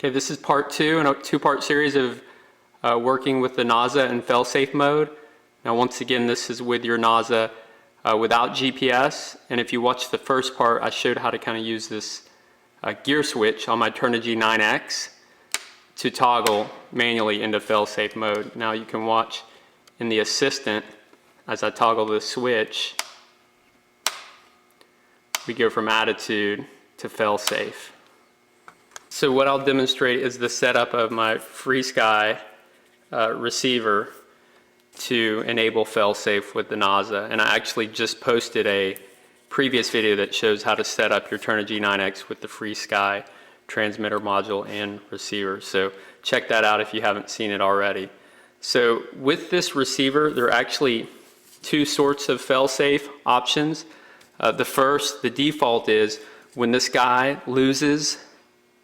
Okay, this is part 2 in a 2-part series of working with the Naza in Failsafe mode. Now once again, this is with your Naza without GPS, and if you watch the first part, I showed how to kind of use this gear switch on my Turnigy 9X to toggle manually into Failsafe mode. Now you can watch in the assistant as I toggle the switch, we go from attitude to Failsafe. So what I'll demonstrate is the setup of my FrSky receiver to enable Failsafe with the Naza. And I actually just posted a previous video that shows how to set up your Turnigy 9X with the FrSky transmitter module and receiver. So check that out if you haven't seen it already. So with this receiver, there are actually 2 sorts of Failsafe options. The default is when this guy loses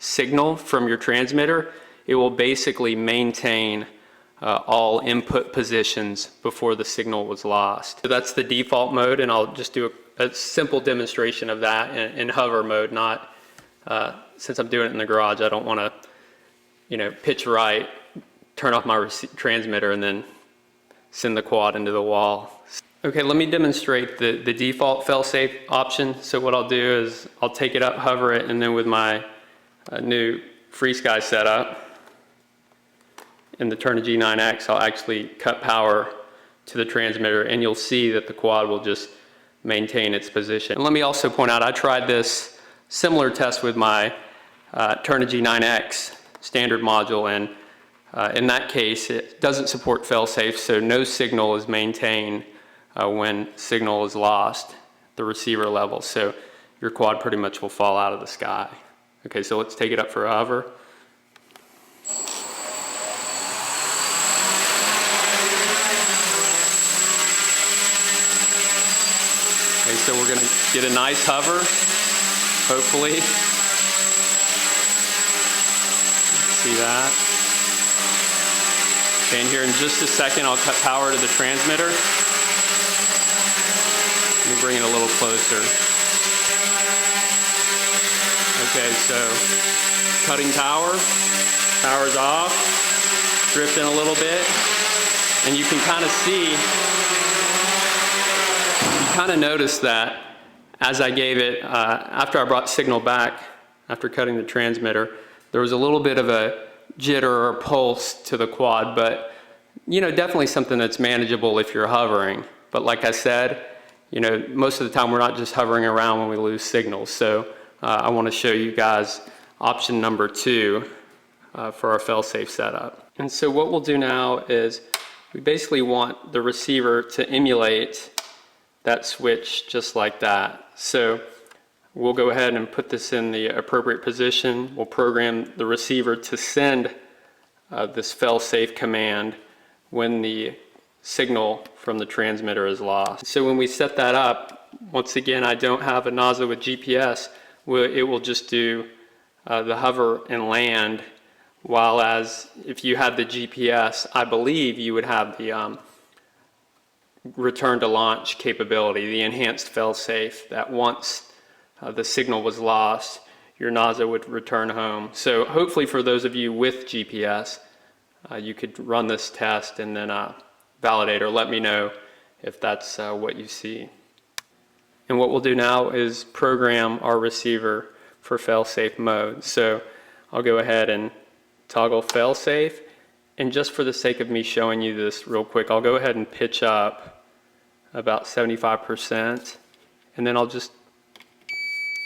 signal from your transmitter, it will basically maintain all input positions before the signal was lost. So that's the default mode, and I'll just do a simple demonstration of that in hover mode. Not since I'm doing it in the garage, I don't want to, pitch right, turn off my transmitter, and then send the quad into the wall. Okay, let me demonstrate the default Failsafe option. So what I'll do is I'll take it up, hover it, and then with my new FrSky setup in the Turnigy 9X, I'll actually cut power to the transmitter, and you'll see that the quad will just maintain its position. And let me also point out, I tried this similar test with my Turnigy 9X standard module, and in that case it doesn't support Failsafe, so no signal is maintained when signal is lost at the receiver level. So your quad pretty much will fall out of the sky. Okay, so let's take it up for a hover. Okay, so we're gonna get a nice hover, hopefully. See that? Okay, and here in just a second, I'll cut power to the transmitter. Let me bring it a little closer. Okay, so cutting power's off, drifting a little bit, and you can kind of see, you kind of notice that as I gave it, after I brought signal back, after cutting the transmitter, there was a little bit of a jitter or pulse to the quad, but definitely something that's manageable if you're hovering. But like I said, most of the time we're not just hovering around when we lose signals. So I want to show you guys option number 2 for our Failsafe setup. And so what we'll do now is we basically want the receiver to emulate that switch just like that. So we'll go ahead and put this in the appropriate position. We'll program the receiver to send this Failsafe command when the signal from the transmitter is lost. So when we set that up, once again, I don't have a Naza with GPS. It will just do the hover and land, while as if you had the GPS, I believe you would have the return to launch capability, the enhanced Failsafe, that once the signal was lost, your Naza would return home. So hopefully for those of you with GPS, you could run this test and then validate or let me know if that's what you see. And what we'll do now is program our receiver for Failsafe mode. So I'll go ahead and toggle Failsafe, and just for the sake of me showing you this real quick, I'll go ahead and pitch up about 75%, and then I'll just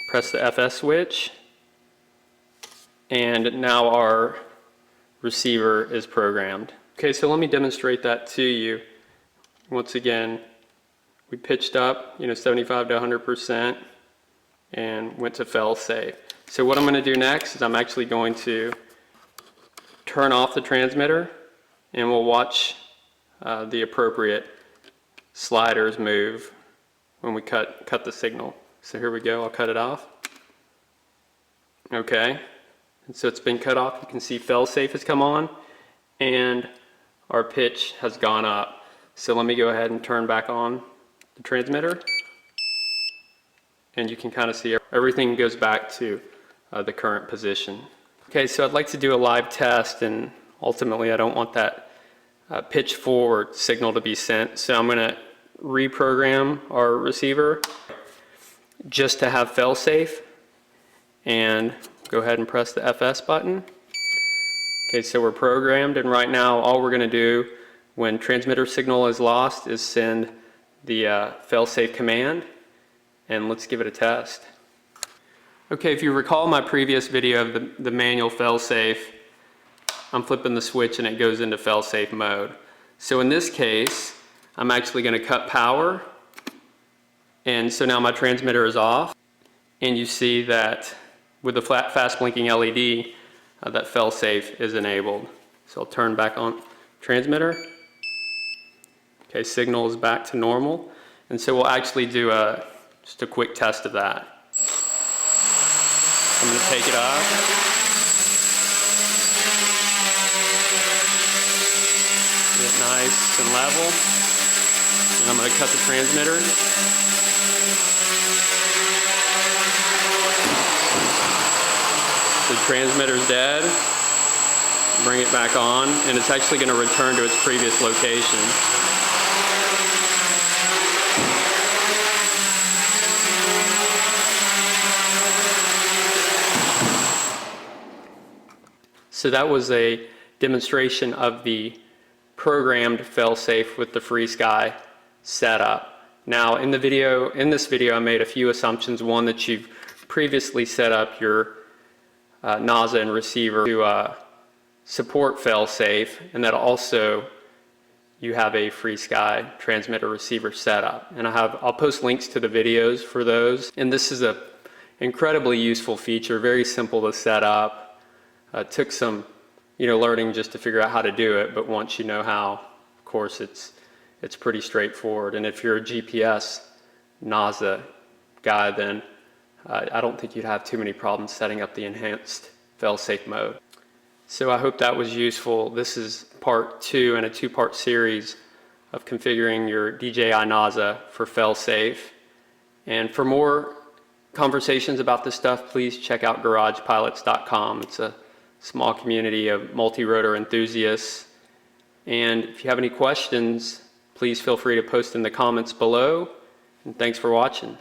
press the FS switch, and now our receiver is programmed. Okay, so let me demonstrate that to you. Once again, we pitched up, 75 to 100%, and went to Failsafe. So what I'm going to do next is I'm actually going to turn off the transmitter, and we'll watch the appropriate sliders move when we cut the signal. So here we go, I'll cut it off. Okay, and so it's been cut off. You can see Failsafe has come on, and our pitch has gone up. So let me go ahead and turn back on the transmitter, and you can kind of see everything goes back to the current position. Okay, so I'd like to do a live test, and ultimately I don't want that pitch forward signal to be sent. So I'm going to reprogram our receiver just to have failsafe, and go ahead and press the FS button. Okay, so we're programmed, and right now all we're going to do when transmitter signal is lost is send the failsafe command, and let's give it a test. Okay, if you recall my previous video of the manual failsafe, I'm flipping the switch and it goes into failsafe mode. So in this case, I'm actually going to cut power, and so now my transmitter is off, and you see that with the fast blinking LED, that failsafe is enabled. So I'll turn back on transmitter. Okay, signal is back to normal, and so we'll actually do just a quick test of that. I'm going to take it up. Get it nice and level. And I'm going to cut the transmitter. The transmitter's dead. Bring it back on, and it's actually going to return to its previous location. So that was a demonstration of the programmed failsafe with the FrSky setup. Now in this video I made a few assumptions. One, that you've previously set up your Naza and receiver to support failsafe, and that also you have a FrSky transmitter receiver setup. And I'll post links to the videos for those. And this is a incredibly useful feature, very simple to set up. Took some learning just to figure out how to do it, but once you know how, of course it's pretty straightforward. And if you're a GPS Naza guy, then I don't think you'd have too many problems setting up the enhanced failsafe mode. So I hope that was useful. This is part 2 in a 2-part series of configuring your DJI Naza for failsafe. And for more conversations about this stuff, please check out garagepilots.com. It's a small community of multi-rotor enthusiasts. And if you have any questions, please feel free to post in the comments below. And thanks for watching.